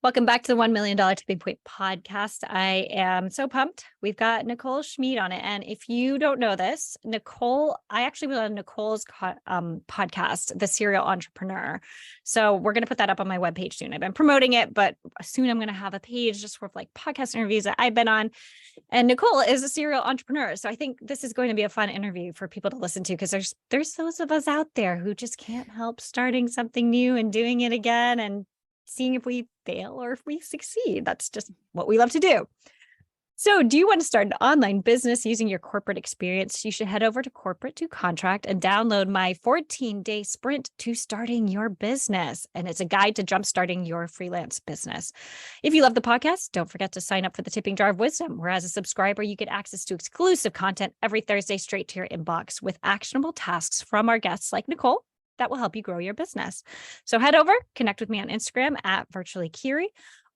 Welcome back to the $1 million Tipping Point podcast. I am so pumped. We've got Nicole Schmied on it. And if you don't know this, I actually was on Nicole's podcast, The Serial Entrepreneur. So we're going to put that up on my webpage soon. I've been promoting it, but soon I'm going to have a page just for like podcast interviews that I've been on. And Nicole is a serial entrepreneur. So I think this is going to be a fun interview for people to listen to because there's those of us out there who just can't help starting something new and doing it again and seeing if we fail or if we succeed. That's just what we love to do. So do you want to start an online business using your corporate experience? You should head over to Corporate to Contract and download my 14-day sprint to starting your business. And it's a guide to jumpstarting your freelance business. If you love the podcast, don't forget to sign up for the Tipping Jar of Wisdom, where as a subscriber, you get access to exclusive content every Thursday straight to your inbox with actionable tasks from our guests like Nicole that will help you grow your business. So head over, connect with me on Instagram at virtually Kiri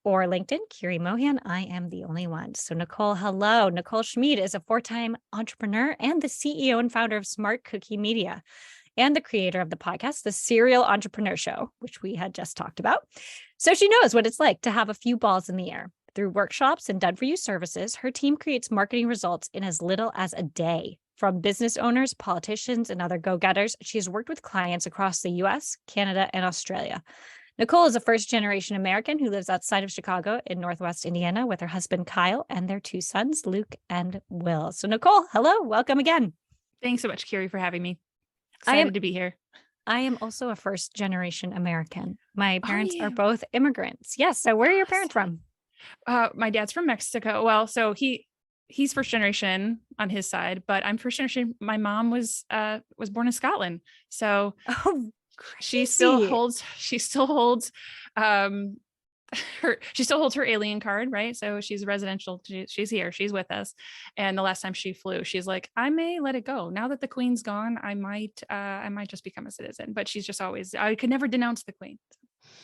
or LinkedIn, Kiri Mohan. I am the only one. So Nicole, hello. Nicole Schmied is a 4-time entrepreneur and the CEO and founder of SmartCookie Media and the creator of the podcast, The Serial Entrepreneur Show, which we had just talked about. So she knows what it's like to have a few balls in the air. Through workshops and done-for-you services, her team creates marketing results in as little as a day. From business owners, politicians, and other go-getters, she has worked with clients across the US, Canada, and Australia. Nicole is a first-generation American who lives outside of Chicago in Northwest Indiana with her husband, Kyle, and their 2 sons, Luke and Will. So Nicole, hello, welcome again. Thanks so much, Kiri, for having me. Excited to be here. I am also a first-generation American. My parents are both immigrants. Yes. So where are your parents from? My dad's from Mexico. Well, so he's first generation on his side, but I'm first generation. My mom was born in Scotland. So she still holds her alien card, right? So she's residential. She's here. She's with us. And the last time she flew, she's like, I may let it go. Now that the Queen's gone, I might just become a citizen. But she's just always, I could never denounce the Queen.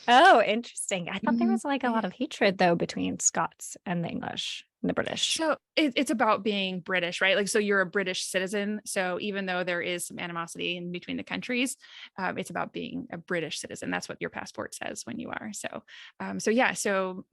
Oh, interesting. I thought there was like a lot of hatred though between Scots and the English and the British. So it's about being British, right? Like, so you're a British citizen. So even though there is some animosity in between the countries, it's about being a British citizen. That's what your passport says when you are. So,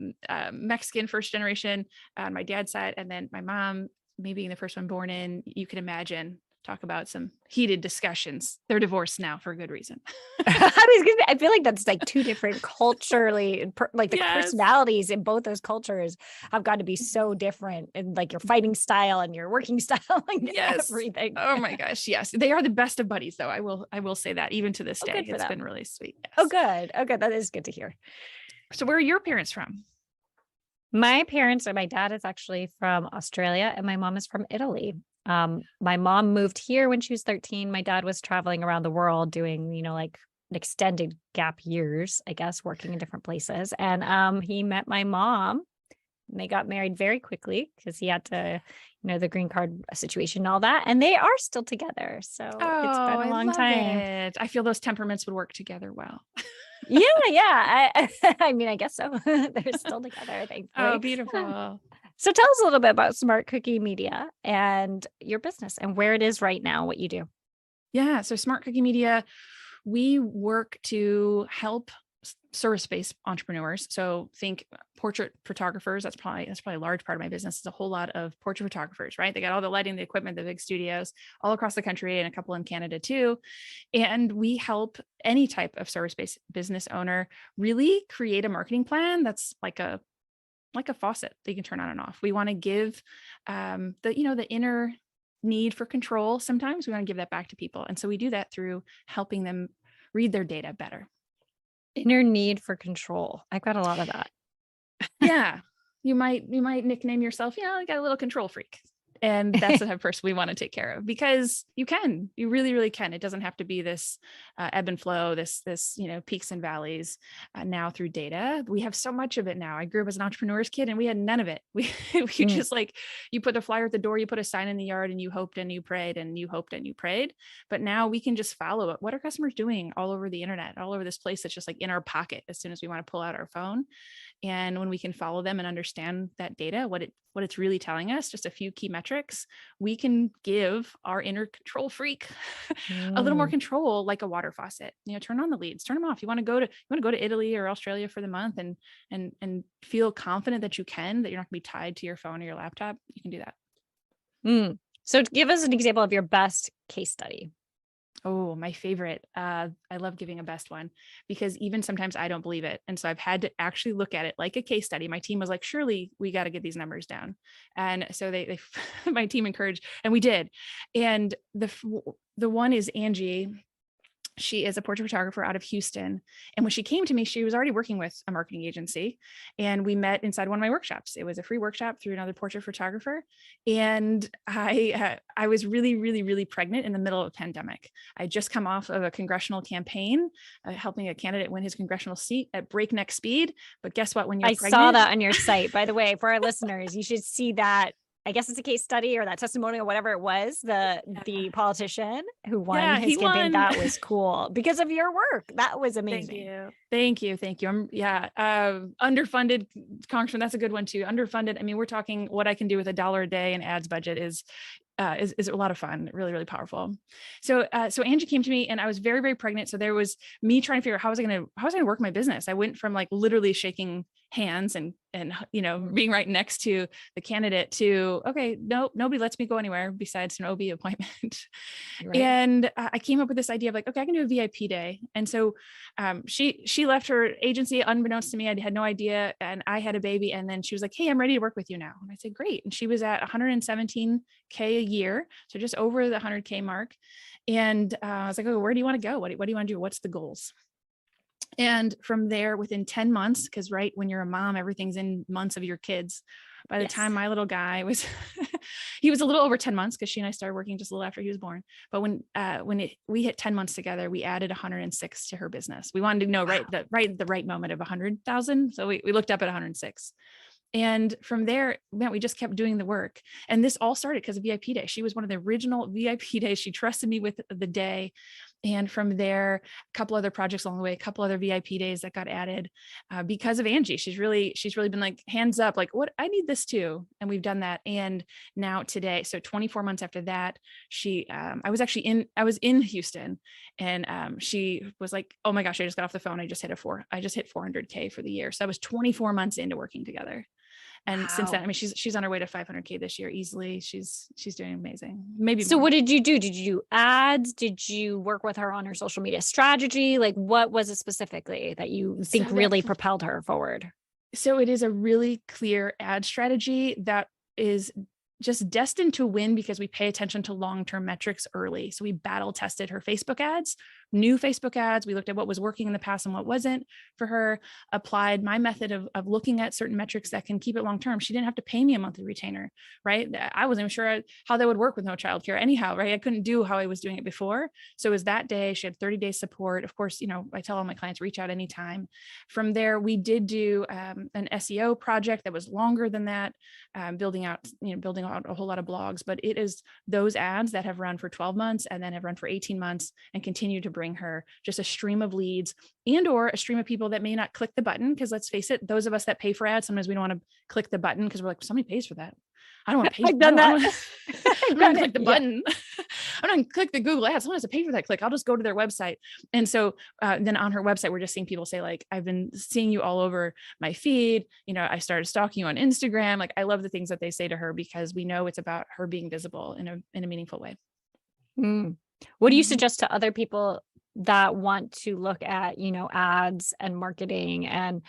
Mexican first generation on my dad's side, and then my mom, me being the first one born in, you can imagine. Talk about some heated discussions. They're divorced now for a good reason. I feel like that's like 2 different culturally, like the personalities in both those cultures have got to be so different, and like your fighting style and your working style, like everything. Oh my gosh, yes, they are the best of buddies, though. I will say that even to this day, it's been really sweet. Yes. Oh, good. Okay, that is good to hear. So, where are your parents from? My dad is actually from Australia, and my mom is from Italy. My mom moved here when she was 13. My dad was traveling around the world doing, like extended gap years, I guess, working in different places. And he met my mom and they got married very quickly because he had to, the green card situation and all that. And they are still together. So it's been a long time. I feel those temperaments would work together well. Yeah. I mean, I guess so. They're still together, thankfully. Oh, beautiful. So tell us a little bit about SmartCookie Media and your business and where it is right now, what you do. Yeah. So SmartCookie Media, we work to help service-based entrepreneurs. So think portrait photographers. That's probably a large part of my business. Is a whole lot of portrait photographers, right? They got all the lighting, the equipment, the big studios all across the country and a couple in Canada too. And we help any type of service-based business owner really create a marketing plan that's like a faucet that you can turn on and off. We want to give the inner need for control. Sometimes we want to give that back to people. And so we do that through helping them read their data better. Inner need for control. I've got a lot of that. Yeah. You might nickname yourself, I got a little control freak. And that's the type of person we want to take care of, because you really, really can. It doesn't have to be this ebb and flow, this peaks and valleys. Now through data, we have so much of it now. I grew up as an entrepreneur's kid and we had none of it. We just like, you put a flyer at the door, you put a sign in the yard, and you hoped and you prayed and you hoped and you prayed. But now we can just follow it. What are customers doing all over the internet, all over this place that's just like in our pocket as soon as we want to pull out our phone? And when we can follow them and understand that data, what it's really telling us, just a few key metrics, we can give our inner control freak a little more Mm. control, like a water faucet. Turn on the leads, turn them off. You want to go to Italy or Australia for the month and feel confident that you're not going to be tied to your phone or your laptop. You can do that. Mm. So give us an example of your best case study. Oh, my favorite. I love giving a best one because even sometimes I don't believe it. And so I've had to actually look at it like a case study. My team was like, surely we got to get these numbers down. And so they my team encouraged, and we did. And the one is Angie. She is a portrait photographer out of Houston. And when she came to me, she was already working with a marketing agency. And we met inside one of my workshops. It was a free workshop through another portrait photographer. And I was really, really, really pregnant in the middle of a pandemic. I just come off of a congressional campaign, helping a candidate win his congressional seat at breakneck speed. But guess what? When you're pregnant, saw that on your site, by the way, for our listeners, you should see that. I guess it's a case study or that testimonial, whatever it was, the politician who won his campaign. Won. That was cool because of your work. That was amazing. Thank you. I'm underfunded congressman. That's a good one too. Underfunded. I mean, we're talking what I can do with $1 a day in ads budget is a lot of fun, really, really powerful. So Angie came to me and I was very, very pregnant. So there was me trying to figure out how was I going to work my business. I went from like literally shaking hands and being right next to the candidate to, okay, nope, nobody lets me go anywhere besides an OB appointment. Right. And I came up with this idea of like, okay, I can do a VIP day. And so she left her agency unbeknownst to me. I had no idea. And I had a baby. And then she was like, hey, I'm ready to work with you now. And I said, great. And she was at 117K a year. So just over the 100K mark. And I was like, oh, where do you want to go? What do you want to do? What's the goals? And from there, within 10 months, because right when you're a mom, everything's in months of your kids. By the time my little guy was, he was a little over 10 months because she and I started working just a little after he was born. But when we hit 10 months together, we added 106 to her business. We wanted to know the right moment of 100,000. So we looked up at 106. And from there, we just kept doing the work. And this all started because of VIP Day. She was one of the original VIP days. She trusted me with the day. And from there, a couple other projects along the way, a couple other VIP days that got added because of Angie. She's really been like hands up, like what I need this too. And we've done that. And now today, so 24 months after that, I was in Houston and she was like, oh my gosh, I just got off the phone. I just hit 400K for the year. So I was 24 months into working together. And since then, I mean, she's on her way to 500K this year easily. She's doing amazing. Maybe. So more. What did you do? Did you do ads? Did you work with her on her social media strategy? Like what was it specifically that you think really propelled her forward? So it is a really clear ad strategy that is just destined to win because we pay attention to long-term metrics early. So we battle tested her Facebook ads, new Facebook ads. We looked at what was working in the past and what wasn't for her, applied my method of looking at certain metrics that can keep it long-term. She didn't have to pay me a monthly retainer, right? I wasn't even sure how that would work with no childcare anyhow, right? I couldn't do how I was doing it before. So it was that day. She had 30-day support. Of course, I tell all my clients, reach out anytime. From there, we did do an SEO project that was longer than that, building out a whole lot of blogs, but it is those ads that have run for 12 months and then have run for 18 months and continue to bring her just a stream of leads and or a stream of people that may not click the button. Because let's face it, those of us that pay for ads, sometimes we don't want to click the button because we're like, somebody pays for that. I don't want to pay. I've done that. I'm not going to click the button. I'm not going to click the Google ads. Someone has to pay for that click. I'll just go to their website. And so then on her website, we're just seeing people say like, I've been seeing you all over my feed. I started stalking you on Instagram. Like I love the things that they say to her because we know it's about her being visible in a meaningful way. What do you suggest to other people that want to look at, ads and marketing, and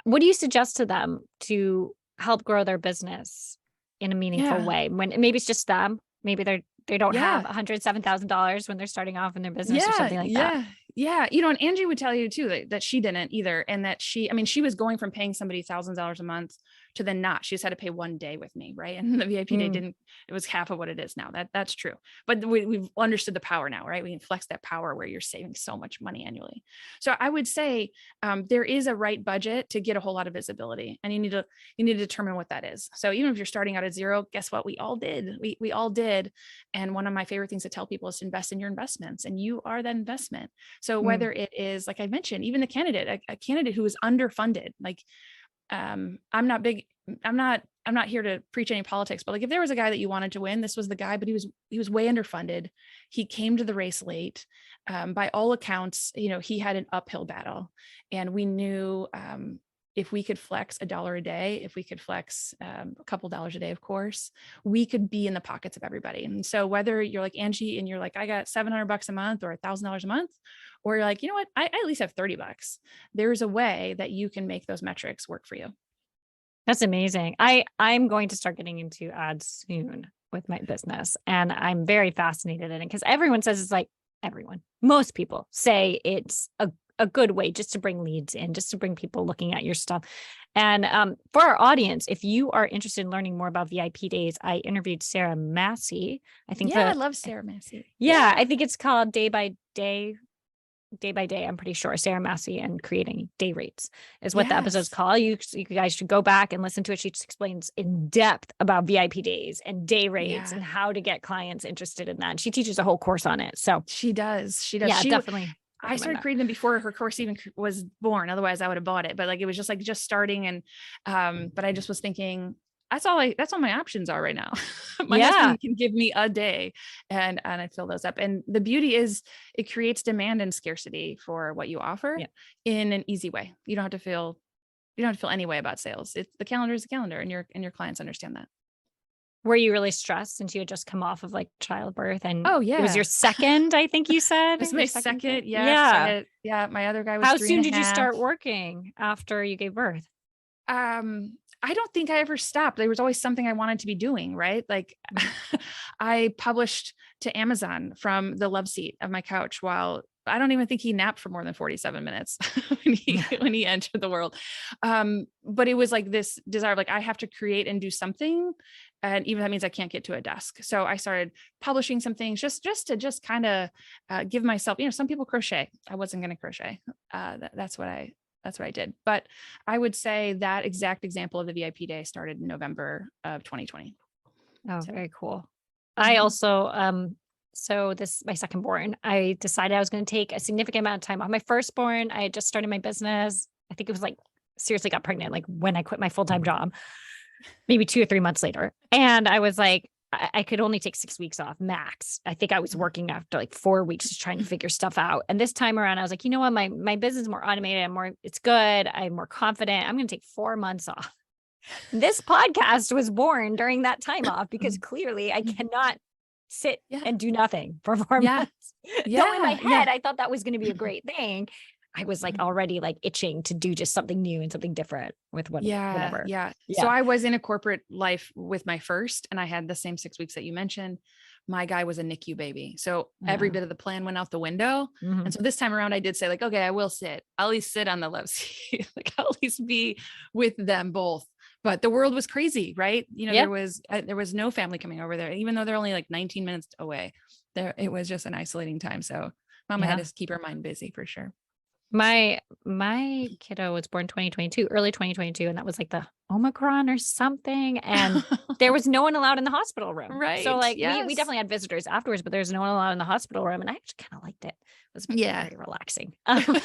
what do you suggest to them to help grow their business in a meaningful way? When maybe it's just them, maybe they don't have $107,000 when they're starting off in their business or something like that. Yeah. And Angie would tell you too, that she didn't either. And that she was going from paying somebody $1,000 a month to then not. She just had to pay one day with me. Right. And the VIP day it was half of what it is now. That's true. But we've understood the power now, right? We can flex that power where you're saving so much money annually. So I would say there is a right budget to get a whole lot of visibility, and you need to determine what that is. So even if you're starting out at zero, guess what? We all did. We all did. And one of my favorite things to tell people is to invest in your investments, and you are that investment. So whether it is, like I mentioned, even a candidate who is underfunded, like I'm not big, I'm not here to preach any politics, but like if there was a guy that you wanted to win, this was the guy, but he was way underfunded. He came to the race late. By all accounts, he had an uphill battle, and we knew, if we could flex $1 a day, if we could flex a couple dollars a day, of course, we could be in the pockets of everybody. And so whether you're like Angie and you're like, I got $700 a month or $1,000 a month, or you're like, you know what, I at least have $30. There's a way that you can make those metrics work for you. That's amazing. I'm going to start getting into ads soon with my business, and I'm very fascinated in it because everyone says it's like most people say it's a good way just to bring leads in, just to bring people looking at your stuff. And for our audience, if you are interested in learning more about VIP days, I interviewed Sarah Massey. I think I love Sarah Massey. Yeah, I think it's called Day by Day. I'm pretty sure Sarah Massey and Creating Day Rates is what the episode's called. You guys should go back and listen to it. She just explains in depth about VIP days and day rates and how to get clients interested in that. And she teaches a whole course on it. So she does. Yeah, definitely. I started creating them before her course even was born. Otherwise I would have bought it, but like, it was just starting. And, but I just was thinking, that's all my options are right now. My husband can give me a day and I fill those up. And the beauty is it creates demand and scarcity for what you offer in an easy way. You don't have to feel any way about sales. The calendar is the calendar, and your clients understand that. Were you really stressed since you had just come off of like childbirth? And it was your second, I think you said. It's my second. Yeah. My other guy was How soon did you start working after you gave birth? I don't think I ever stopped. There was always something I wanted to be doing, right? Like I published to Amazon from the love seat of my couch while I don't even think he napped for more than 47 minutes when he entered the world. But it was like this desire of like, I have to create and do something. And even that means I can't get to a desk. So I started publishing some things just to kind of give myself, some people crochet. I wasn't going to crochet. That's what I did. But I would say that exact example of the VIP day started in November of 2020. Oh, very cool. I also, so this, my second born, I decided I was going to take a significant amount of time off. My firstborn, I had just started my business. I think it was like seriously got pregnant, like when I quit my full-time job, maybe 2 or 3 months later. And I was like, I could only take 6 weeks off max. I think I was working after like 4 weeks, just trying to figure stuff out. And this time around, I was like, you know what? My business is more automated. It's good. I'm more confident. I'm going to take 4 months off. This podcast was born during that time off because clearly I cannot sit and do nothing for 4 months. So in my head, I thought that was going to be a great thing. I was like already like itching to do just something new and something different with whatever. Yeah. So I was in a corporate life with my first, and I had the same 6 weeks that you mentioned. My guy was a NICU baby. So every bit of the plan went out the window. And so this time around I did say like, okay, I will sit. I'll at least sit on the love seat. Like I'll at least be with them both. But the world was crazy, right? There was no family coming over there, even though they're only like 19 minutes away. It was just an isolating time. So mama had to keep her mind busy for sure. My kiddo was born 2022, early 2022. And that was like the Omicron or something. And there was no one allowed in the hospital room. Right. So like we definitely had visitors afterwards, but there's no one allowed in the hospital room. And I actually kind of liked it. It was very relaxing. I do want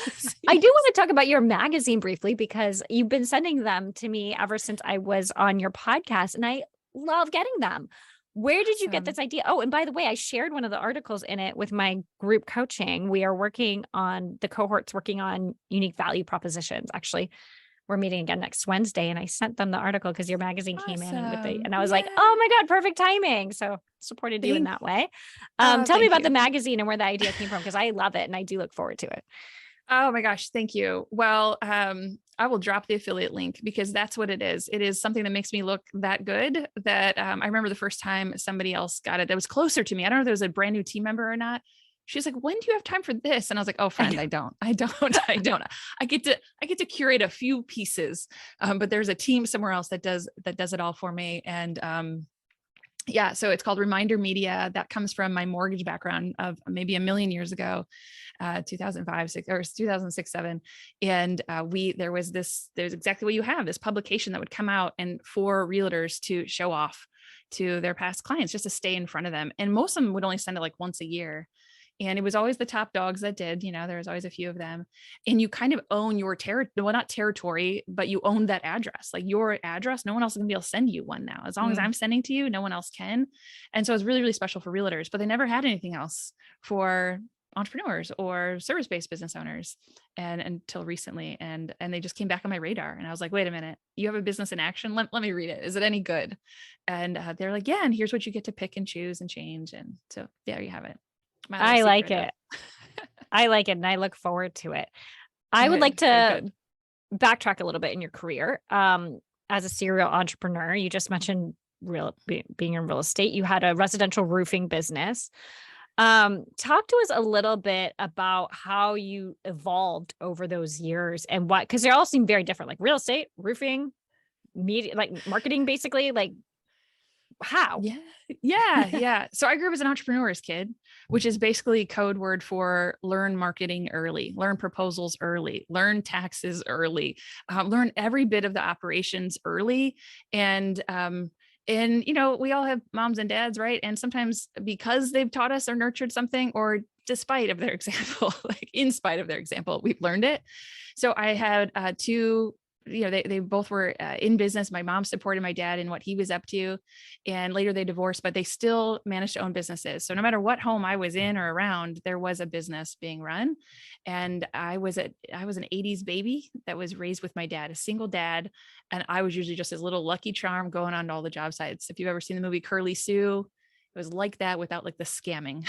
to talk about your magazine briefly, because you've been sending them to me ever since I was on your podcast, and I love getting them. Where did you get this idea? Oh, and by the way, I shared one of the articles in it with my group coaching. We are working on the cohorts working on unique value propositions. Actually, we're meeting again next Wednesday, and I sent them the article because your magazine came in and I was like, oh my God, perfect timing. So supported you in that way. Tell me about the magazine and where the idea came from, because I love it and I do look forward to it. Oh my gosh. Thank you. Well, I will drop the affiliate link because that's what it is. It is something that makes me look that good that I remember the first time somebody else got it that was closer to me. I don't know if there was a brand new team member or not. She's like, when do you have time for this? And I was like, oh friend, I don't. I get to curate a few pieces. But there's a team somewhere else that does it all for me. And so it's called Reminder Media. That comes from my mortgage background of maybe a million years ago, 2005, 6 or 2006, 7. And there's exactly what you have, this publication that would come out and for realtors to show off to their past clients, just to stay in front of them. And most of them would only send it like once a year. And it was always the top dogs that did, there was always a few of them. And you kind of own your territory, well, not territory, but you own that address, like your address. No one else is gonna be able to send you one now. As long as I'm sending to you, no one else can. And so it's really, really special for realtors, but they never had anything else for entrepreneurs or service-based business owners and until recently. And they just came back on my radar. And I was like, wait a minute, you have a business in action. Let me read it. Is it any good? And they're like, yeah. And here's what you get to pick and choose and change. And so there you have it. I like it. I like it. And I look forward to it. I would like to backtrack a little bit in your career. As a serial entrepreneur, you just mentioned being in real estate. You had a residential roofing business. Talk to us a little bit about how you evolved over those years and because they all seem very different, like real estate, roofing, media, like marketing, basically. Like, how? Yeah. So I grew up as an entrepreneur's kid, which is basically code word for learn marketing early, learn proposals early, learn taxes early, learn every bit of the operations early. And we all have moms and dads, right? And sometimes because they've taught us or nurtured something, or despite of their example, like in spite of their example, we've learned it. So I had two, they both were in business. My mom supported my dad in what he was up to, and later they divorced, but they still managed to own businesses. So no matter what home I was in or around, there was a business being run. And I was an 80s baby that was raised with my dad, a single dad. And I was usually just his little lucky charm going on to all the job sites. If you've ever seen the movie Curly Sue, it was like that without like the scamming.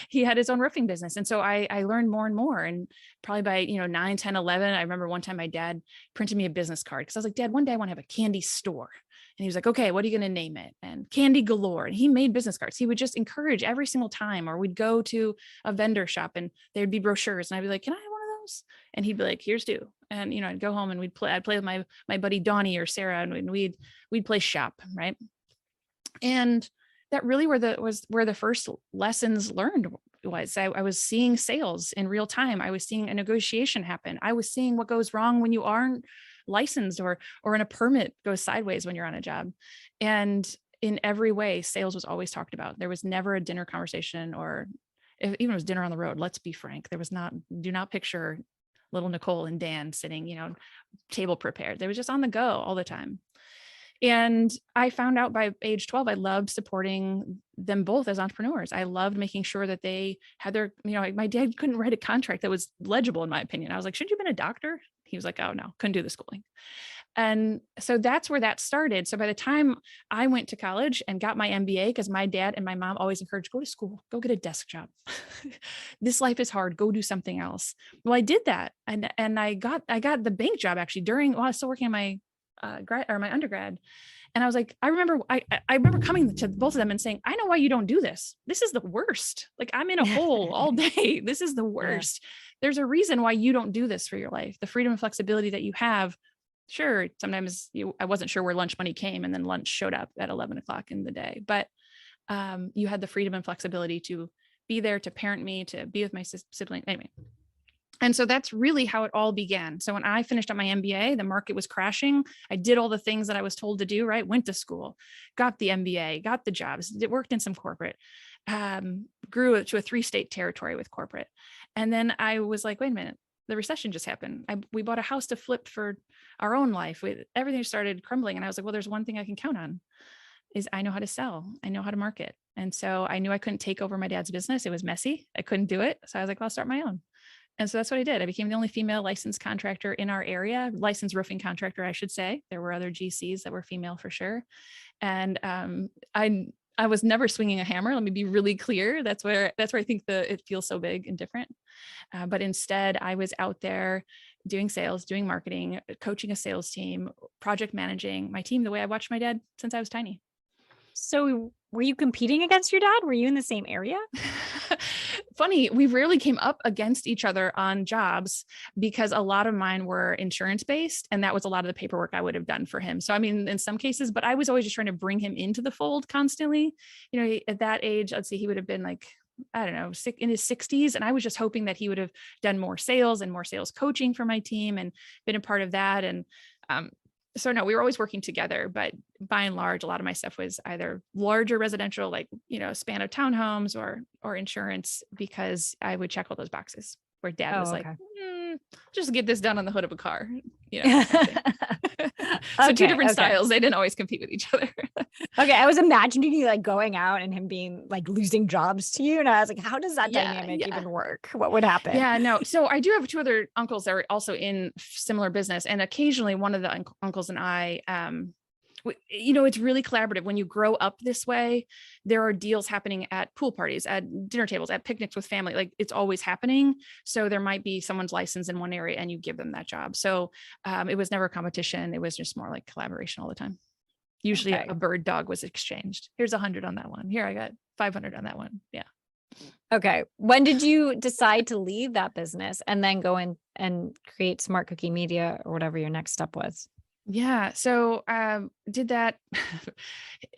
He had his own roofing business. And so I learned more and more. And probably by, 9, 10, 11, I remember one time my dad printed me a business card because I was like, Dad, one day I want to have a candy store. And he was like, okay, what are you going to name it? And Candy Galore. And he made business cards. He would just encourage every single time, or we'd go to a vendor shop and there'd be brochures. And I'd be like, can I have one of those? And he'd be like, here's two. And, I'd go home and I'd play with my buddy Donnie or Sarah, and we'd play shop. Right. And that really where the first lessons learned was. I was seeing sales in real time. I was seeing a negotiation happen. I was seeing what goes wrong when you aren't licensed or in a permit goes sideways when you're on a job. And in every way, sales was always talked about. There was never a dinner conversation, or even it was dinner on the road. Let's be frank. There was not, do not picture little Nicole and Dan sitting, table prepared. They was just on the go all the time. And I found out by age 12, I loved supporting them both as entrepreneurs. I loved making sure that they had their, my dad couldn't write a contract that was legible, in my opinion. I was like, shouldn't you have been a doctor? He was like, oh no, couldn't do the schooling. And so that's where that started. So by the time I went to college and got my MBA, because my dad and my mom always encouraged, go to school, go get a desk job. This life is hard. Go do something else. Well, I did that. And I got the bank job actually while I was still working on my my undergrad. And I was like, I remember coming to both of them and saying, I know why you don't do this. This is the worst. Like, I'm in a hole all day. This is the worst. Yeah. There's a reason why you don't do this for your life. The freedom and flexibility that you have. Sure. Sometimes I wasn't sure where lunch money came, and then lunch showed up at 11 o'clock in the day, but you had the freedom and flexibility to be there, to parent me, to be with my sibling. Anyway. And so that's really how it all began. So when I finished up my MBA, the market was crashing. I did all the things that I was told to do, right? Went to school, got the MBA, got the jobs, worked in some corporate, grew to a 3-state territory with corporate. And then I was like, wait a minute, the recession just happened. We bought a house to flip for our own life. Everything started crumbling. And I was like, well, there's one thing I can count on, is I know how to sell. I know how to market. And so I knew I couldn't take over my dad's business. It was messy. I couldn't do it. So I was like, well, I'll start my own. And so that's what I did. I became the only female licensed contractor in our area, licensed roofing contractor, I should say. There were other GCs that were female for sure. And I was never swinging a hammer. Let me be really clear. That's where I think it feels so big and different. But instead, I was out there doing sales, doing marketing, coaching a sales team, project managing my team the way I watched my dad since I was tiny. So were you competing against your dad? Were you in the same area? Funny, we rarely came up against each other on jobs because a lot of mine were insurance based, and that was a lot of the paperwork I would have done for him. So, I mean, in some cases, but I was always just trying to bring him into the fold constantly. At that age, let's see, he would have been like, I don't know, in his 60s. And I was just hoping that he would have done more sales and more sales coaching for my team and been a part of that. And So no, we were always working together, but by and large, a lot of my stuff was either larger residential, like, span of townhomes or insurance, because I would check all those boxes where dad was Oh, like, okay. just get this done on the hood of a car, kind of thing. So two Okay. different Okay. styles. They didn't always compete with each other. Okay. I was imagining you like going out and him being like losing jobs to you. And I was like, how does that Yeah. dynamic Yeah. even work? What would happen? Yeah, no. So I do have two other uncles that are also in similar business. And occasionally one of the uncles and I, it's really collaborative. When you grow up this way, there are deals happening at pool parties, at dinner tables, at picnics with family. Like, it's always happening. So there might be someone's license in one area and you give them that job. So it was never a competition. It was just more like collaboration all the time. Usually Okay. a bird dog was exchanged. Here's 100 on that one. Here, I got 500 on that one. Yeah. Okay. When did you decide to leave that business and then go in and create SmartCookie Media or whatever your next step was? Yeah. So did that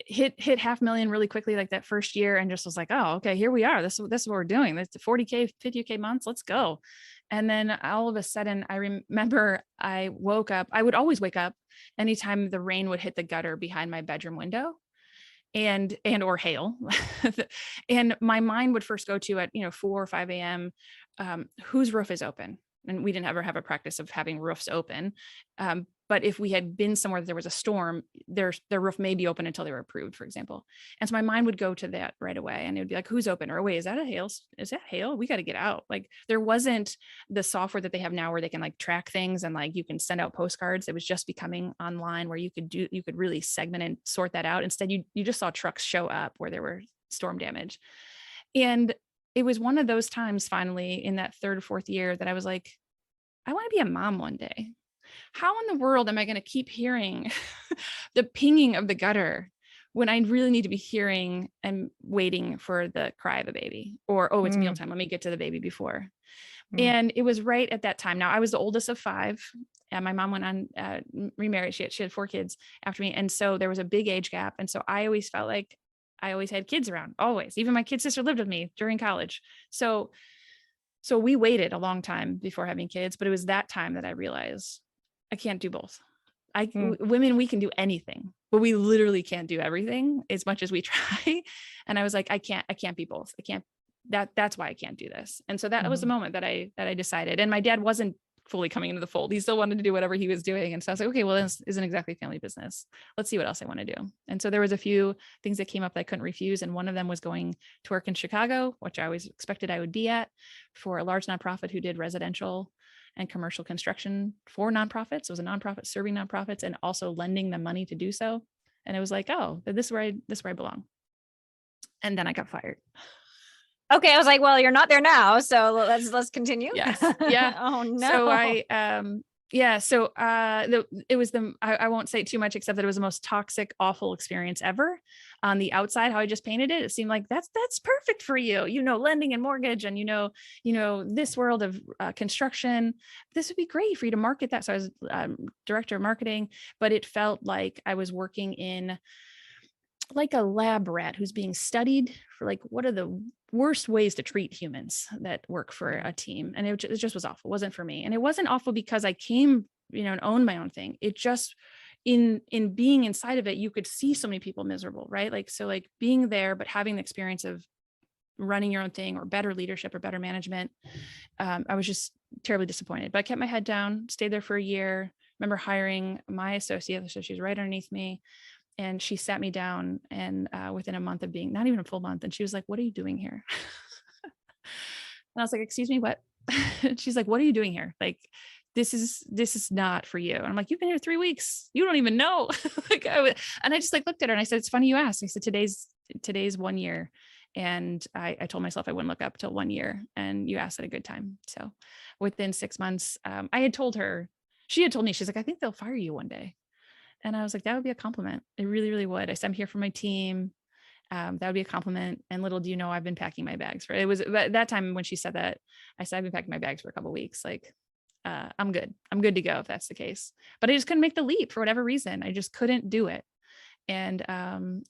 hit 500,000 really quickly, like that first year, and just was like, oh, okay, here we are. This is what we're doing. That's 40K, 50K months. Let's go. And then all of a sudden, I remember I woke up. I would always wake up anytime the rain would hit the gutter behind my bedroom window, and or hail. And my mind would first go to, at 4 or 5 a.m., whose roof is open. And we didn't ever have a practice of having roofs open. But if we had been somewhere that there was a storm, their roof may be open until they were approved, for example. And so my mind would go to that right away, and it would be like, who's open? Or wait, is that a hail? Is that hail? We got to get out. Like, there wasn't the software that they have now where they can like track things and like you can send out postcards. It was just becoming online where you could really segment and sort that out. Instead, you just saw trucks show up where there were storm damage. And it was one of those times finally in that third or fourth year that I was like, I want to be a mom one day. How in the world am I going to keep hearing the pinging of the gutter when I really need to be hearing and waiting for the cry of a baby? Or, oh, it's mealtime. Let me get to the baby before. And it was right at that time. Now, I was the oldest of 5, and my mom went on, remarried. She had 4 kids after me. And so there was a big age gap. And so I always felt like I always had kids around, always. Even my kid sister lived with me during college. So we waited a long time before having kids, but it was that time that I realized I can't do both. Women, we can do anything, but we literally can't do everything as much as we try. And I was like, I can't be both. I can't, that's why I can't do this. And so that was the moment that I decided. And my dad wasn't fully coming into the fold. He still wanted to do whatever he was doing. And so I was like, okay, well, this isn't exactly family business. Let's see what else I want to do. And so there was a few things that came up that I couldn't refuse. And one of them was going to work in Chicago, which I always expected I would be at, for a large nonprofit who did residential and commercial construction for nonprofits. It was a nonprofit serving nonprofits and also lending them money to do so. And it was like, oh, this is where I belong. And then I got fired. Okay. I was like, well, you're not there now. So let's continue. Yes. Yeah. Oh no. So I won't say too much except that it was the most toxic, awful experience ever. On the outside, how I just painted it, it seemed like that's perfect for you, lending and mortgage, and this world of construction. This would be great for you to market that. So I was director of marketing, but it felt like I was working in like a lab rat who's being studied for like, what are the worst ways to treat humans that work for a team. And it just was awful. It wasn't for me. And it wasn't awful because I came, and owned my own thing. It just, in being inside of it, you could see so many people miserable, right? Like, so like being there, but having the experience of running your own thing or better leadership or better management, I was just terribly disappointed. But I kept my head down, stayed there for a year. Remember hiring my associate, so she was right underneath me. And she sat me down, and within a month of being, not even a full month, and she was like, what are you doing here? And I was like, excuse me, what? She's like, what are you doing here? Like, this is not for you. And I'm like, you've been here 3 weeks. You don't even know. And I just like looked at her and I said, it's funny you asked. I said, today's 1 year. And I told myself I wouldn't look up till 1 year, and you asked at a good time. So within 6 months, I had told her, she had told me, she's like, I think they'll fire you one day. And I was like, that would be a compliment. It really, really would. I said, I'm here for my team. That would be a compliment. And little do you know, I've been packing my bags for it. It was at that time when she said that, I said, I've been packing my bags for a couple of weeks. Like, I'm good. I'm good to go if that's the case. But I just couldn't make the leap for whatever reason. I just couldn't do it. And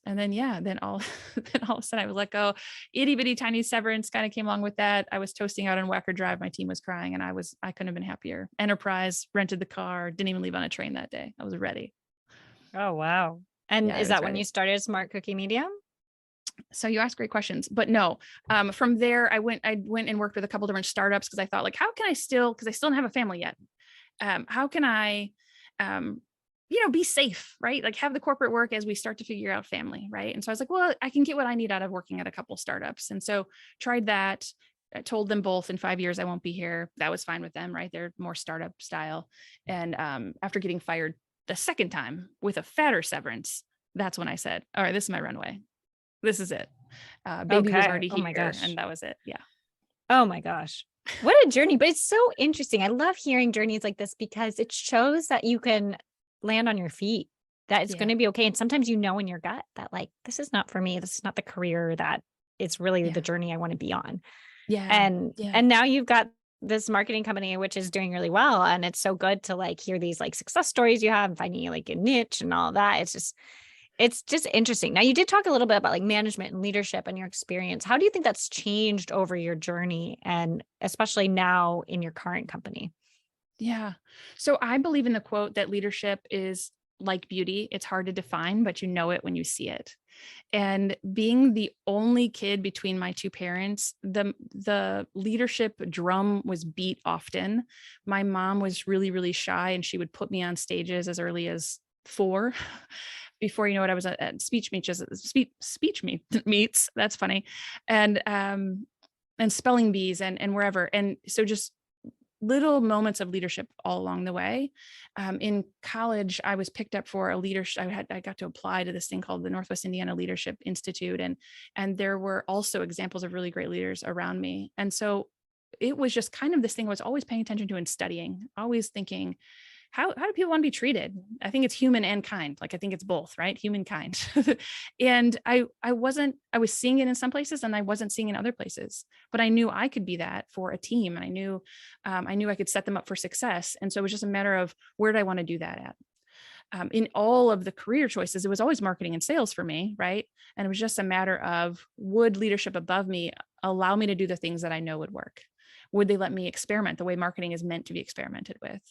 then, yeah, then all, then all of a sudden I was let go. Itty bitty tiny severance kind of came along with that. I was toasting out on Wacker Drive. My team was crying and I couldn't have been happier. Enterprise, rented the car, didn't even leave on a train that day. I was ready. Oh, wow. And Yeah, I is was that when you ready. started Smart Cookie Media? So you ask great questions, but no, from there, I went and worked with a couple different startups because I thought like, how can I still, because I still don't have a family yet. How can I, um, be safe, right? Like have the corporate work as we start to figure out family, right? And so I was like, well, I can get what I need out of working at a couple startups. And so tried that. I told them both in 5 years I won't be here. That was fine with them, right? They're more startup style. And after getting fired the second time with a fatter severance, that's when I said, all right, this is my runway. This is it. Baby was Okay. already Oh my here, gosh. and that was it. Yeah. Oh my gosh. What a journey, but it's so interesting. I love hearing journeys like this because it shows that you can land on your feet, that it's going Yeah. to be okay. And sometimes you know in your gut that like, this is not for me. This is not the career that it's really the Yeah. journey I want to be on. Yeah. And Yeah. and now you've got this marketing company which is doing really well. And it's so good to like hear these like success stories you have and finding like a niche and all that. It's just interesting. Now, you did talk a little bit about like management and leadership and your experience. How do you think that's changed over your journey and especially now in your current company? Yeah. So I believe in the quote that leadership is like beauty. It's hard to define, but you know it when you see it. And being the only kid between my two parents, the leadership drum was beat often. My mom was really, really shy, and she would put me on stages as early as 4. Before you know it, I was at meets. That's funny, and spelling bees and wherever. And so just little moments of leadership all along the way. In college, I was picked up for a leadership. I got to apply to this thing called the Northwest Indiana Leadership Institute, and there were also examples of really great leaders around me. And so it was just kind of this thing I was always paying attention to and studying, always thinking, how do people want to be treated? I think it's human and kind. Like I think it's both, right? Humankind. And I was seeing it in some places and I wasn't seeing it in other places, but I knew I could be that for a team. And I knew I could set them up for success. And so it was just a matter of where did I want to do that at? In all of the career choices, it was always marketing and sales for me, right? And it was just a matter of would leadership above me allow me to do the things that I know would work? Would they let me experiment the way marketing is meant to be experimented with?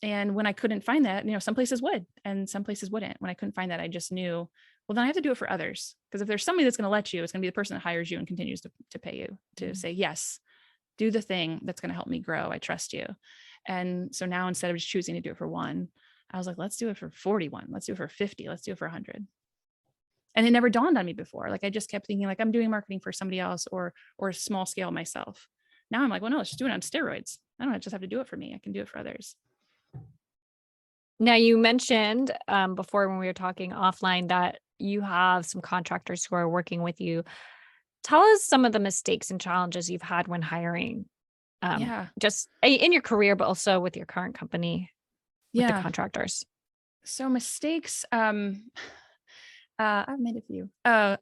And when I couldn't find that, some places would and some places wouldn't. When I couldn't find that, I just knew, well, then I have to do it for others. Because if there's somebody that's going to let you, it's going to be the person that hires you and continues to pay you to say, yes, do the thing that's going to help me grow. I trust you. And so now instead of just choosing to do it for one, I was like, let's do it for 41. Let's do it for 50. Let's do it for 100. And it never dawned on me before. Like I just kept thinking like I'm doing marketing for somebody else or small scale myself. Now I'm like, well, no, let's just do it on steroids. I don't just have to do it for me. I can do it for others. Now, you mentioned before when we were talking offline that you have some contractors who are working with you. Tell us some of the mistakes and challenges you've had when hiring, Yeah. just in your career, but also with your current company with the Yeah. contractors. So mistakes, I've made a few.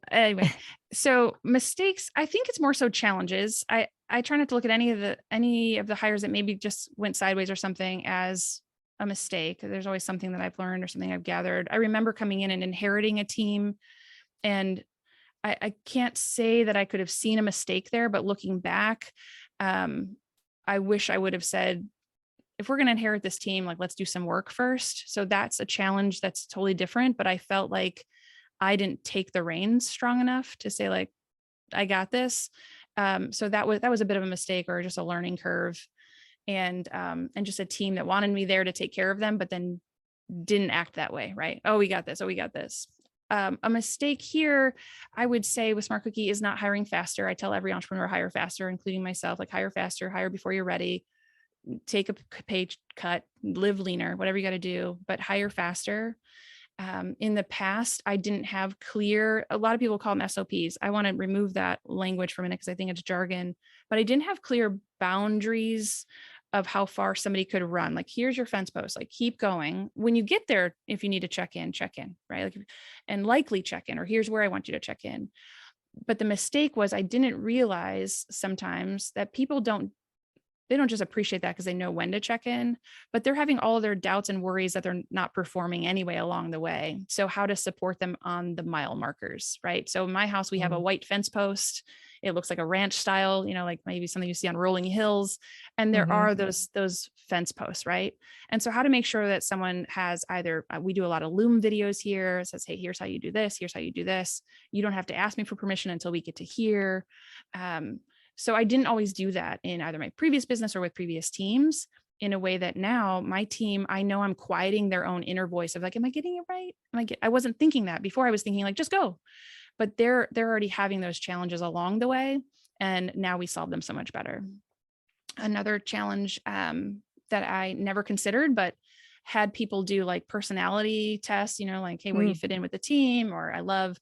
Anyway, so mistakes, I think it's more so challenges. I try not to look at any of the hires that maybe just went sideways or something as a mistake. There's always something that I've learned or something I've gathered. I remember coming in and inheriting a team, and I can't say that I could have seen a mistake there, but looking back, I wish I would have said, if we're going to inherit this team, like let's do some work first. So that's a challenge that's totally different. But I felt like I didn't take the reins strong enough to say like, I got this. So that was a bit of a mistake or just a learning curve, and just a team that wanted me there to take care of them, but then didn't act that way. Right? Oh, we got this. Oh, we got this. A mistake here, I would say with Smart Cookie is not hiring faster. I tell every entrepreneur hire faster, including myself, like hire faster, hire before you're ready, take a pay cut, live leaner, whatever you got to do, but hire faster. In the past, I didn't have clear, a lot of people call them SOPs. I want to remove that language for a minute because I think it's jargon, but I didn't have clear boundaries of how far somebody could run. Like, here's your fence post, like keep going. When you get there, if you need to check in, right? Like, and likely check in, or here's where I want you to check in. But the mistake was I didn't realize sometimes that people don't just appreciate that because they know when to check in, but they're having all of their doubts and worries that they're not performing anyway along the way. So how to support them on the mile markers, right? So in my house, we have a white fence post. It looks like a ranch style, like maybe something you see on rolling hills. And there are those fence posts, right? And so how to make sure that someone has either, we do a lot of Loom videos here. It says, hey, here's how you do this. Here's how you do this. You don't have to ask me for permission until we get to here. So I didn't always do that in either my previous business or with previous teams, in a way that now my team, I know I'm quieting their own inner voice of like, am I getting it right? I wasn't thinking that before. I was thinking like, just go. But they're already having those challenges along the way. And now we solve them so much better. Another challenge that I never considered, but had people do like personality tests, like, hey, where do you fit in with the team? Or I love,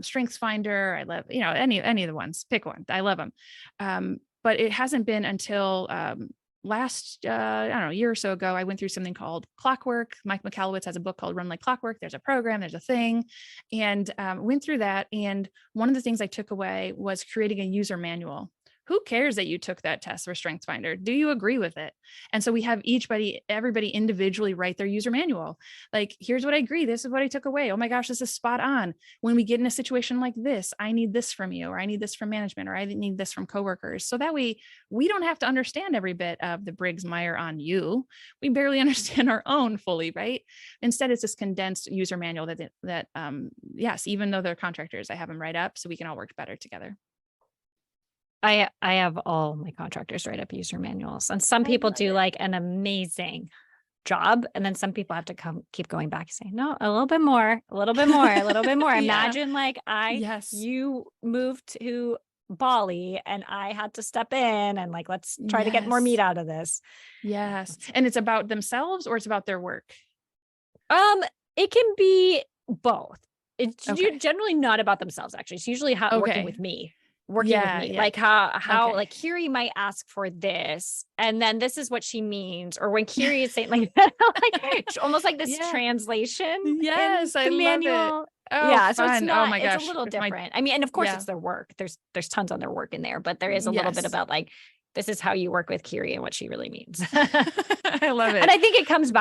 Strengths Finder. I love, any of the ones, pick one. I love them. But it hasn't been until last, I don't know, a year or so ago, I went through something called Clockwork. Mike Michalowicz has a book called Run Like Clockwork. There's a program, there's a thing, and went through that. And one of the things I took away was creating a user manual. Who cares that you took that test for StrengthsFinder? Do you agree with it? And so we have everybody individually write their user manual. Like, here's what I agree. This is what I took away. Oh my gosh, this is spot on. When we get in a situation like this, I need this from you, or I need this from management, or I need this from coworkers. So that way we don't have to understand every bit of the Briggs-Meyer on you. We barely understand our own fully, right? Instead, it's this condensed user manual that yes, even though they're contractors, I have them write up so we can all work better together. I have all my contractors write up user manuals, and some people do like an amazing job. And then some people have to keep going back and say, no, a little bit more, a little bit more, a little bit more. Imagine like you moved to Bali and I had to step in and like, let's try to get more meat out of this. Yes. And it's about themselves or it's about their work? It can be both. It's generally not about themselves, actually. It's usually working with me. With me, like how like Kiri might ask for this, and then this is what she means, or when Kiri is saying like like almost like this translation. Yes, I love it. Oh, so it's not. It's a little different. I mean, and of course it's their work. There's tons on their work in there, but there is a little bit about like, this is how you work with Kiri and what she really means. I love it. And I think it comes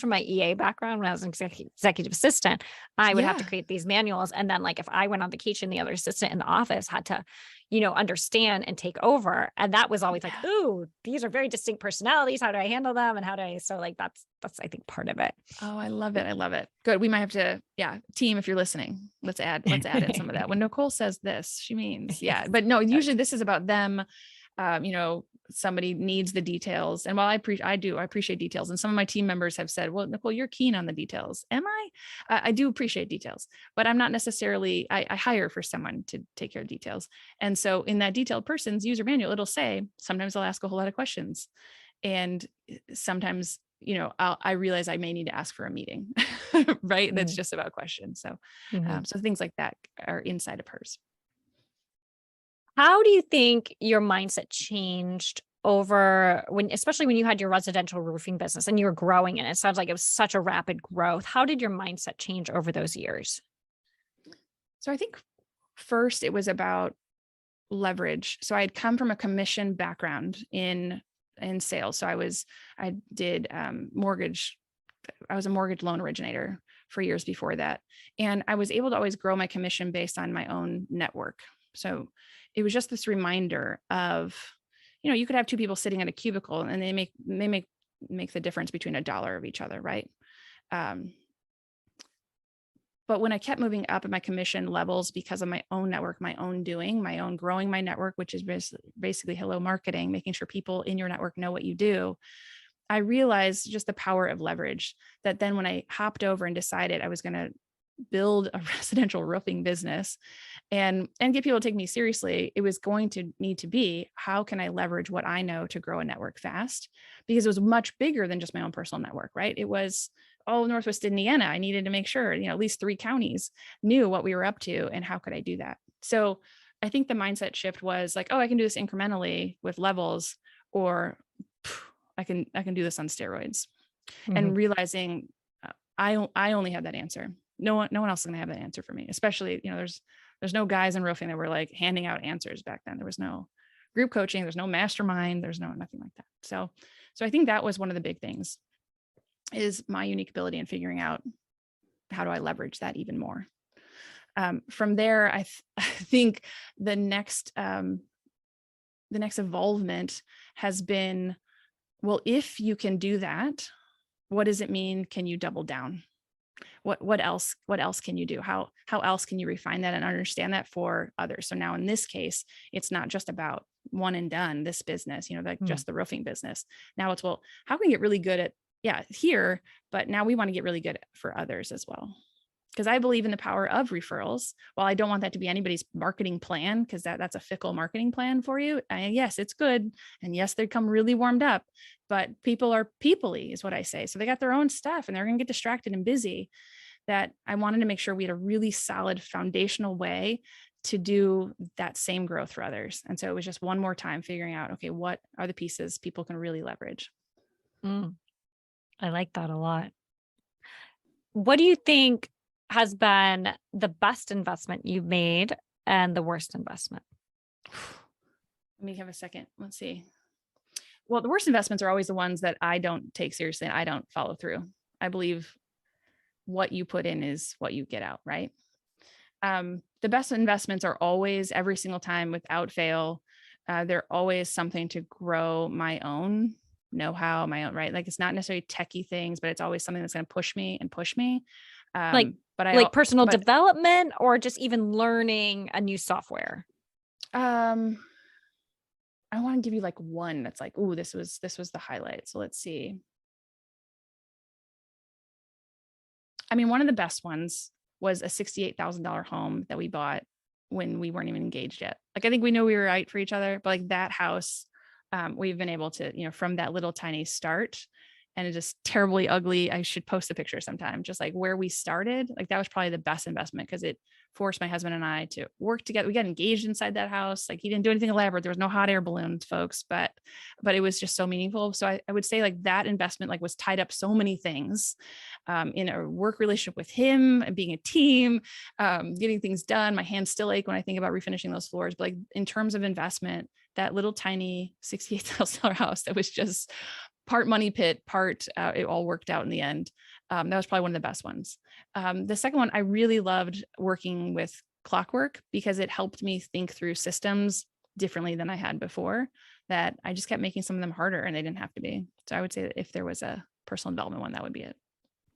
from my EA background. When I was an executive assistant, I would have to create these manuals. And then like, if I went on vacation, the other assistant in the office had to, understand and take over. And that was always like, ooh, these are very distinct personalities. How do I handle them? And so like, that's, I think, part of it. Oh, I love it. I love it. Good. We might have to, team, if you're listening, let's add in some of that. When Nicole says this, she means, but no, usually this is about them. Somebody needs the details. And while I appreciate details. And some of my team members have said, well, Nicole, you're keen on the details. Am I? I do appreciate details, but I'm not necessarily, I hire for someone to take care of details. And so in that detailed person's user manual, it'll say, sometimes I'll ask a whole lot of questions. And sometimes, I realize I may need to ask for a meeting, right? That's just about questions. So, so things like that are inside of hers. How do you think your mindset changed especially when you had your residential roofing business and you were growing in it? It sounds like it was such a rapid growth. How did your mindset change over those years? So I think first it was about leverage. So I had come from a commission background in sales. So I was a mortgage loan originator for years before that. And I was able to always grow my commission based on my own network. So it was just this reminder of, you could have two people sitting at a cubicle and they make the difference between $1 of each other. Right. But when I kept moving up in my commission levels because of my own network, my own doing, my own growing my network, which is basically hello marketing, making sure people in your network know what you do, I realized just the power of leverage. That then when I hopped over and decided I was going to build a residential roofing business and get people to take me seriously, it was going to need to be, how can I leverage what I know to grow a network fast? Because it was much bigger than just my own personal network, right? It was Northwest Indiana. I needed to make sure, at least 3 counties knew what we were up to and how could I do that? So I think the mindset shift was like, I can do this incrementally with levels, or I can do this on steroids. And realizing I only have that answer. No one else is going to have that answer for me, especially, there's no guys in roofing that were like handing out answers back then. There was no group coaching. There's no mastermind. There's nothing like that. So I think that was one of the big things, is my unique ability in figuring out how do I leverage that even more. From there, I think the next evolvement has been, well, if you can do that, what does it mean? Can you double down? What else can you do? How else can you refine that and understand that for others? So now in this case, it's not just about one and done, this business, like just the roofing business. Now it's, well, how can we get really good at, here, but now we want to get really good for others as well. Because I believe in the power of referrals. While I don't want that to be anybody's marketing plan, because that's a fickle marketing plan for you. And yes, it's good. And yes, they come really warmed up, but people are people-y is what I say. So they got their own stuff and they're going to get distracted and busy. That I wanted to make sure we had a really solid foundational way to do that same growth for others. And so it was just one more time figuring out, okay, what are the pieces people can really leverage? I like that a lot. What do you think has been the best investment you've made and the worst investment? Let me have a second. Let's see. Well, the worst investments are always the ones that I don't take seriously and I don't follow through. I believe what you put in is what you get out, right? The best investments are always, every single time without fail, they're always something to grow my own know-how, my own, right? Like it's not necessarily techie things, but it's always something that's going to push me. Like personal development or just even learning a new software? I want to give you like one that's like, ooh, this was the highlight. So let's see. I mean, one of the best ones was a $68,000 home that we bought when we weren't even engaged yet. Like, I think we knew we were right for each other, but like that house, we've been able to, from that little tiny start, and it's just terribly ugly. I should post a picture sometime, just like where we started. Like that was probably the best investment because it forced my husband and I to work together. We got engaged inside that house. Like he didn't do anything elaborate. There was no hot air balloons, folks, but it was just so meaningful. So I would say like that investment like was tied up so many things, in a work relationship with him and being a team, getting things done. My hands still ache when I think about refinishing those floors. But like in terms of investment, that little tiny $68,000 house that was just part money pit, part it all worked out in the end. That was probably one of the best ones. The second one, I really loved working with Clockwork because it helped me think through systems differently than I had before, that I just kept making some of them harder and they didn't have to be. So I would say that if there was a personal development one, that would be it.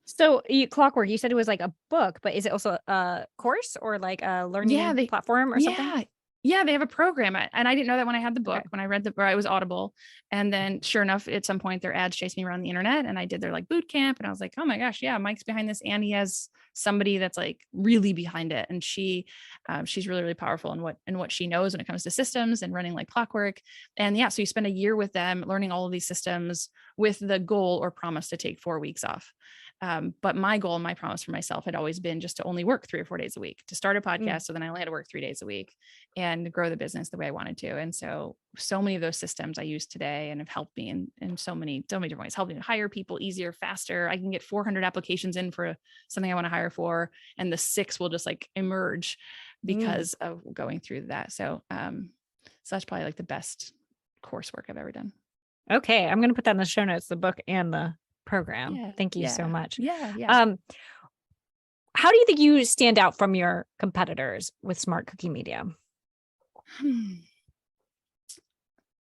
So Clockwork, you said it was like a book, but is it also a course or like a learning platform or something? Yeah, they have a program. And I didn't know that when I had the book, when I read or it was Audible. And then sure enough, at some point their ads chased me around the internet and I did their like boot camp. And I was like, oh my gosh, yeah, Mike's behind this. And he has somebody that's like really behind it. And she's really, really powerful in what she knows when it comes to systems and running like Clockwork. And yeah, so you spend a year with them learning all of these systems with the goal or promise to take 4 weeks off. But my goal and my promise for myself had always been just to only work 3 or 4 days a week, to start a podcast. So then I only had to work 3 days a week and grow the business the way I wanted to. And so many of those systems I use today and have helped me in so many different ways, helping me hire people easier, faster. I can get 400 applications in for something I want to hire for, and the 6 will just like emerge because of going through that. So that's probably like the best coursework I've ever done. Okay. I'm going to put that in the show notes, the book and the program. Yeah, Thank you so much. Yeah. How do you think you stand out from your competitors with SmartCookie Media?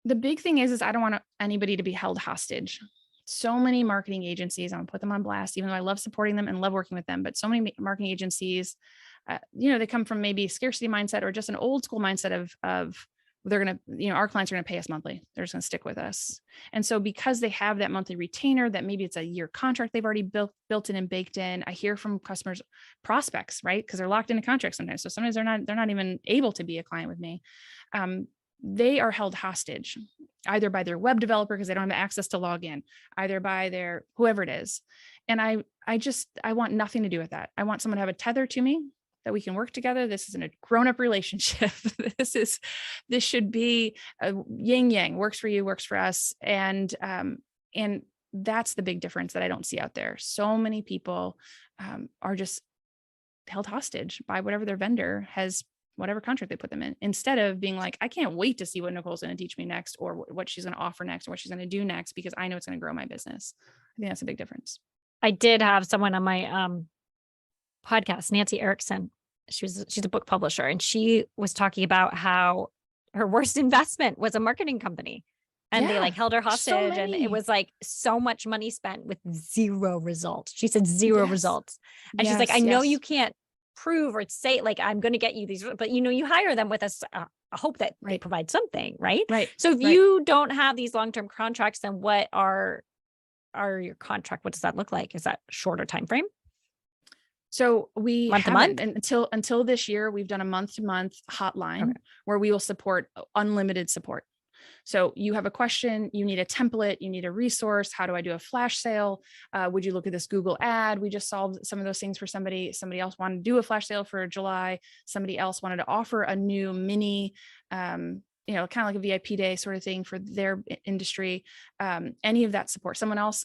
The big thing is I don't want anybody to be held hostage. So many marketing agencies, I'm gonna put them on blast, even though I love supporting them and love working with them, but so many marketing agencies, they come from maybe a scarcity mindset or just an old school mindset of they're going to, our clients are going to pay us monthly. They're just going to stick with us. And so because they have that monthly retainer, that maybe it's a year contract they've already built in and baked in. I hear from customers, prospects, right? Because they're locked into contracts sometimes. So sometimes they're not even able to be a client with me. They are held hostage either by their web developer because they don't have access to log in, either by their whoever it is. And I want nothing to do with that. I want someone to have a tether to me, that we can work together. This isn't a grown-up relationship. This should be a yin yang, works for you, works for us. And that's the big difference that I don't see out there. So many people are just held hostage by whatever their vendor has whatever contract they put them in, instead of being like, I can't wait to see what Nicole's going to teach me next, or what she's going to offer next, or what she's going to do next, because I know it's going to grow my business. I think that's a big difference. I did have someone on my podcast, Nancy Erickson. She's a book publisher, and she was talking about how her worst investment was a marketing company. And they like held her hostage, and it was like so much money spent with zero results. She said zero results. And she's like, I know you can't prove or say like, I'm going to get you these, but you hire them with a hope that they provide something. Right. So if you don't have these long-term contracts, then what are your contract? What does that look like? Is that shorter time frame? So we month to month? Until this year, we've done a month-to-month hotline where we will support unlimited support. So you have a question, you need a template, you need a resource. How do I do a flash sale? Would you look at this Google ad? We just solved some of those things for somebody. Somebody else wanted to do a flash sale for July. Somebody else wanted to offer a new mini, kind of like a VIP day sort of thing for their industry. Any of that support. Someone else,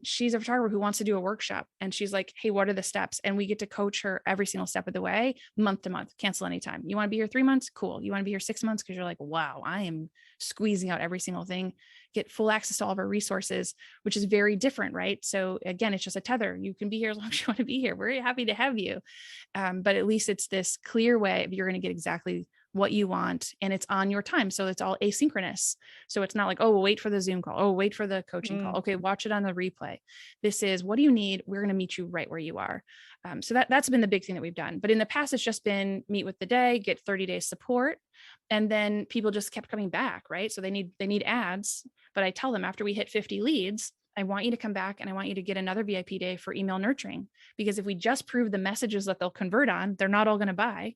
she's a photographer who wants to do a workshop, and she's like, hey, what are the steps? And we get to coach her every single step of the way, month to month. Cancel anytime. You want to be here 3 months? Cool. You want to be here 6 months? Because you're like, wow, I am squeezing out every single thing. Get full access to all of our resources, which is very different, right? So again, it's just a tether. You can be here as long as you want to be here. We're happy to have you. But at least it's this clear way of you're going to get exactly what you want, and it's on your time. So it's all asynchronous. So it's not like, oh, we'll wait for the Zoom call. Oh, wait for the coaching call. Okay, watch it on the replay. This is, what do you need? We're going to meet you right where you are. So that's been the big thing that we've done. But in the past, it's just been meet with the day, get 30 days support. And then people just kept coming back, right? So they need ads, but I tell them after we hit 50 leads, I want you to come back and I want you to get another VIP day for email nurturing, because if we just prove the messages that they'll convert on, they're not all going to buy.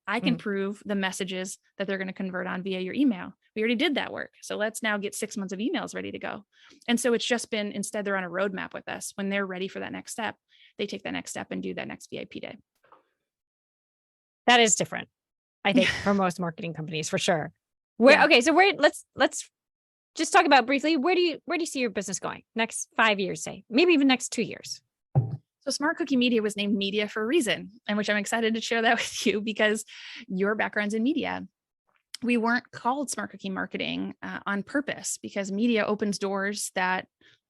I can prove the messages that they're going to convert on via your email. We already did that work. So let's now get 6 months of emails ready to go. And so it's just been, instead they're on a roadmap with us. When they're ready for that next step, they take that next step and do that next VIP day. That is different, I think, for most marketing companies, for sure. So let's just talk about briefly, where do you see your business going next 5 years, say, maybe even next 2 years? So SmartCookie Media was named media for a reason, and which I'm excited to share that with you because your background's in media. We weren't called SmartCookie Marketing on purpose, because media opens doors that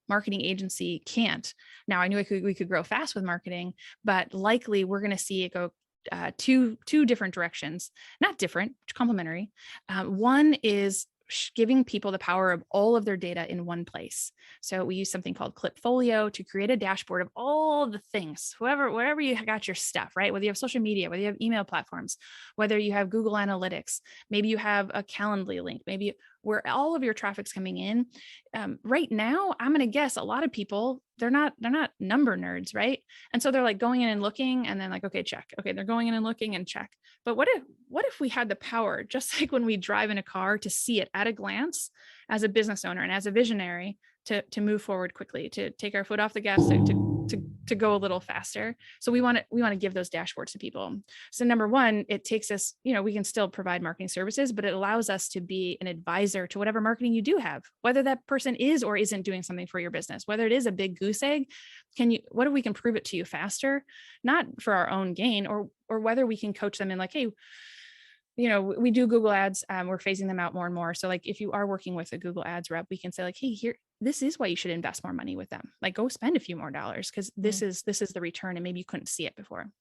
marketing agency can't. Now, I knew we could grow fast with marketing, but likely we're going to see it go two different directions, not different, complementary. One is giving people the power of all of their data in one place. So we use something called Clipfolio to create a dashboard of all the things, wherever you got your stuff, right? Whether you have social media, whether you have email platforms, whether you have Google Analytics, maybe you have a Calendly link, maybe where all of your traffic's coming in. Right now, I'm going to guess a lot of people, they're not number nerds, right? And so they're like going in and looking and then like, okay, check. Okay, they're going in and looking and check. But what if we had the power, just like when we drive in a car, to see it at a glance as a business owner and as a visionary, to move forward quickly, to take our foot off the gas, to go a little faster. So we want to give those dashboards to people. So number one, it takes us, we can still provide marketing services, but it allows us to be an advisor to whatever marketing you do have, whether that person is or isn't doing something for your business, whether it is a big goose egg. What if we can prove it to you faster, not for our own gain, or whether we can coach them in like, hey, we do Google ads. We're phasing them out more and more. So like, if you are working with a Google ads rep, we can say like, hey, this is why you should invest more money with them. Like, go spend a few more dollars, because this is the return, and maybe you couldn't see it before.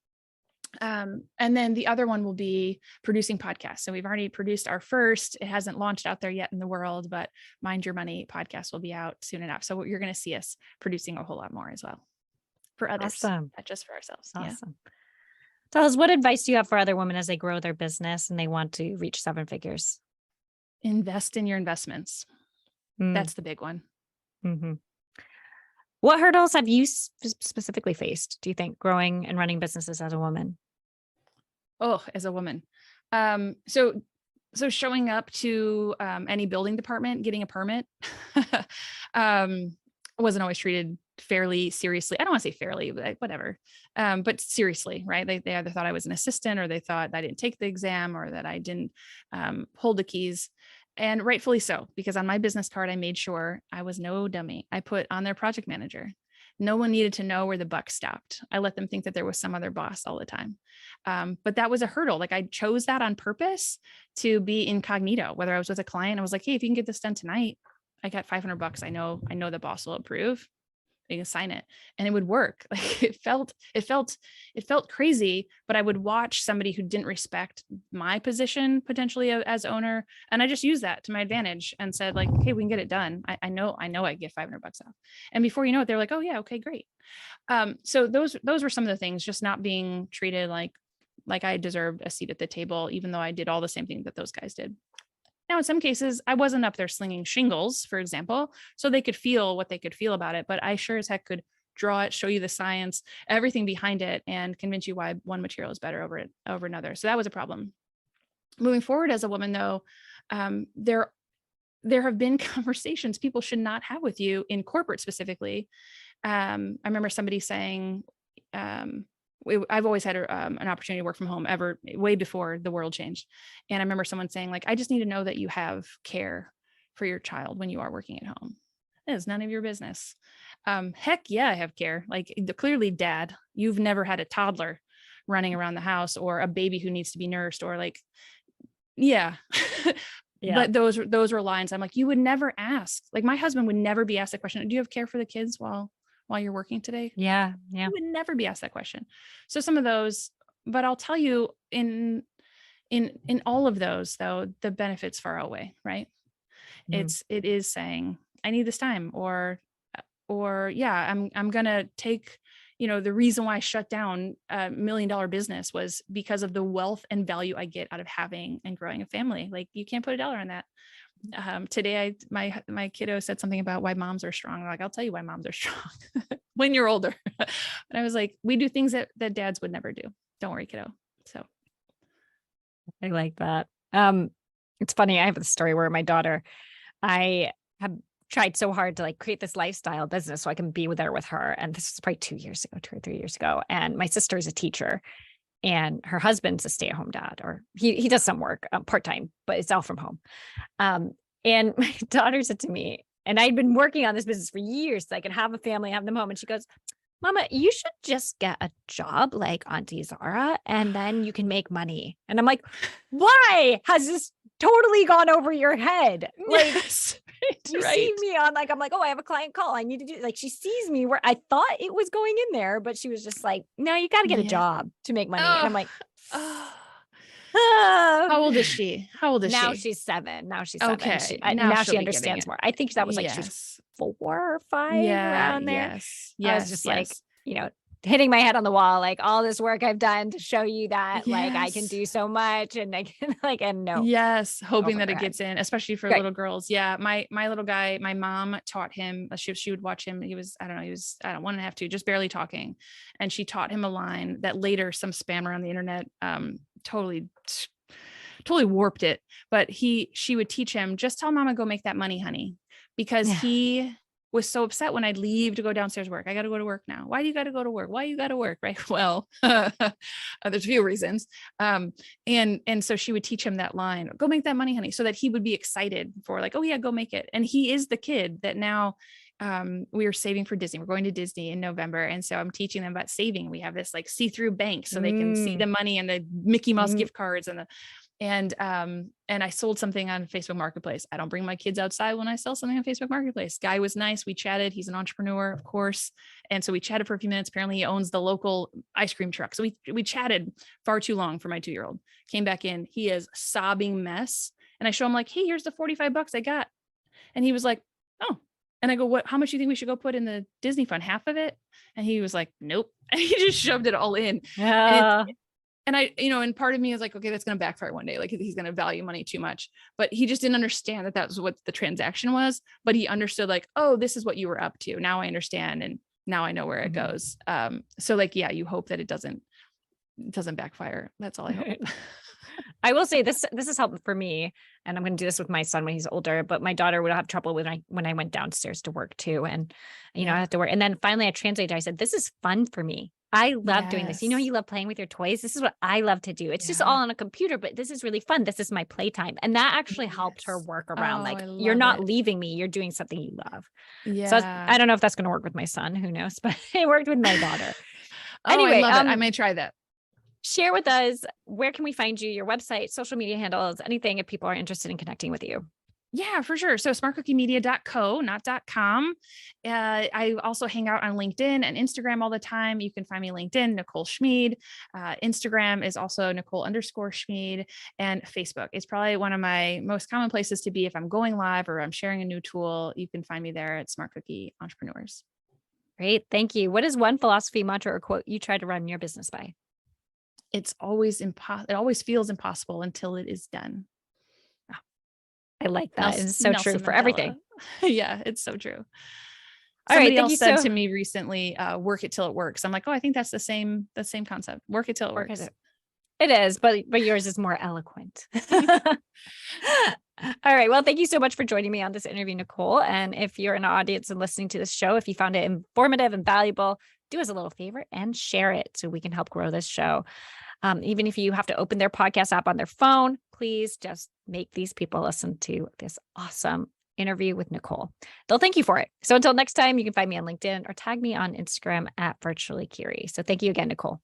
And then the other one will be producing podcasts. So we've already produced our first. It hasn't launched out there yet in the world, but Mind Your Money podcast will be out soon enough. So you're going to see us producing a whole lot more as well for others, not just for ourselves. Awesome. Yeah. Tell us, what advice do you have for other women as they grow their business and they want to reach 7 figures? Invest in your investments. That's the big one. Mm-hmm. What hurdles have you specifically faced, do you think, growing and running businesses as a woman? Oh, as a woman. So showing up to any building department, getting a permit, wasn't always treated fairly seriously. I don't want to say fairly, but whatever. But seriously, right? They either thought I was an assistant, or they thought I didn't take the exam, or that I didn't hold the keys. And rightfully so, because on my business card, I made sure I was no dummy. I put on their project manager. No one needed to know where the buck stopped. I let them think that there was some other boss all the time. But that was a hurdle. Like I chose that on purpose to be incognito, whether I was with a client, I was like, hey, if you can get this done tonight, I got $500. I know the boss will approve. You can sign it, and it would work. Like it felt crazy, but I would watch somebody who didn't respect my position potentially as owner. And I just used that to my advantage and said like, hey, we can get it done. I know I get $500 off. And before you know it, they're like, oh yeah, okay, great. So those were some of the things, just not being treated like I deserved a seat at the table, even though I did all the same things that those guys did. Now, in some cases, I wasn't up there slinging shingles, for example, so they could feel what they could feel about it. But I sure as heck could draw it, show you the science, everything behind it, and convince you why one material is better over another. So that was a problem. Moving forward as a woman, though, there have been conversations people should not have with you in corporate specifically. I remember somebody saying, I've always had an opportunity to work from home way before the world changed. And I remember someone saying like, I just need to know that you have care for your child when you are working at home. It is none of your business. Heck yeah, I have care. Like clearly dad, you've never had a toddler running around the house or a baby who needs to be nursed or like, yeah. Yeah. But those were lines I'm like, you would never ask. Like my husband would never be asked the question, do you have care for the kids while you're working today? Yeah. You would never be asked that question. So some of those, but I'll tell you in all of those though, the benefits far outweigh, right? It is saying, I need this time or yeah, I'm going to take, the reason why I shut down $1 million business was because of the wealth and value I get out of having and growing a family. Like you can't put a dollar on that. Today my kiddo said something about why moms are strong. I'm like, I'll tell you why moms are strong when you're older. And I was like, we do things that dads would never do. Don't worry, kiddo. So I like that. It's funny. I have a story where my daughter, I have tried so hard to like create this lifestyle business so I can be there with her. And this is probably 2 or 3 years ago. And my sister is a teacher and her husband's a stay-at-home dad, or he does some work part-time, but it's all from home. And my daughter said to me, and I'd been working on this business for years, so I could have a family, have them home. And she goes, Mama, you should just get a job like Auntie Zara, and then you can make money. And I'm like, why has this totally gone over your head? Like, yes, you see me on like, I'm like, oh, I have a client call. I need to do like, she sees me where I thought it was going in there, but she was just like, no, you got to get a job to make money. And I'm like, how old is she? Now she's 7. Now she's 7. Okay. Now she understands more. I think that was like, she was 4 or 5 around there. Yes. I was just like, hitting my head on the wall, like all this work I've done to show you that like I can do so much and I can like, and no. Yes. Hoping that it gets in, especially for little girls. Yeah. My little guy, my mom taught him, she would watch him. He was 1.5, 2, just barely talking. And she taught him a line that later some spammer on the internet, totally warped it. But she would teach him, just tell mama, go make that money, honey. Because he was so upset when I'd leave to go downstairs work. I got to go to work now. Why do you got to go to work? Why you got to work? Right. Well, there's a few reasons. And so she would teach him that line, go make that money, honey, so that he would be excited for like, oh yeah, go make it. And he is the kid that now we are saving for Disney. We're going to Disney in November. And so I'm teaching them about saving. We have this like see-through bank so they can see the money and the Mickey Mouse gift cards and I sold something on Facebook Marketplace. I don't bring my kids outside when I sell something on Facebook Marketplace. Guy was nice. We chatted. He's an entrepreneur, of course. And so we chatted for a few minutes. Apparently he owns the local ice cream truck. So we chatted far too long for my 2-year-old. Came back in. He is a sobbing mess. And I show him like, hey, here's the $45 I got. And he was like, oh. And I go, how much do you think we should go put in the Disney fund? Half of it? And he was like, nope. And he just shoved it all in. And I, and part of me is like, okay, that's going to backfire one day. Like he's going to value money too much, but he just didn't understand that was what the transaction was. But he understood like, oh, this is what you were up to. Now I understand. And now I know where it goes. So like, yeah, you hope that it doesn't backfire. That's all I hope. I will say this has helped for me, and I'm going to do this with my son when he's older, but my daughter would have trouble when I went downstairs to work too. And, I have to work. And then finally I translated, I said, this is fun for me. I love doing this. You know, Yes. you love playing with your toys. This is what I love to do. It's just all Yeah. on a computer, but this is really fun. This is my playtime. And that actually helped her Yes. work Oh, around like, I you're love not it. leaving me. You're doing something you love. So Yeah. I don't know if that's going to work with my son. Who knows? But it worked with my daughter. Oh, I Anyway, love it. I may try that. share with us, where can we find you, your website, social media handles, anything if people are interested in connecting with you? Yeah, for sure. So smartcookiemedia.co, not .com. I also hang out on LinkedIn and Instagram all the time. You can find me LinkedIn, Nicole Schmied. Instagram is also Nicole_Schmied, and Facebook is probably one of my most common places to be. If I'm going live or I'm sharing a new tool, you can find me there at Smart Cookie Entrepreneurs. Great. Thank you. What is one philosophy, mantra, or quote you try to run your business by? It always feels impossible until it is done. I like that. It's so true Nelson for Mandela. everything. Yeah, it's so true. All right. Somebody Thank you else said so to me recently, work it till it works. I'm like, oh, I think that's the same concept. Work it till it work works. as it is, but yours is more eloquent. All right. Well, thank you so much for joining me on this interview, Nicole. And if you're in the audience and listening to this show, if you found it informative and valuable, do us a little favor and share it so we can help grow this show. Even if you have to open their podcast app on their phone, please just make these people listen to this awesome interview with Nicole. They'll thank you for it. So until next time, you can find me on LinkedIn or tag me on Instagram at virtually Kiri. So thank you again, Nicole.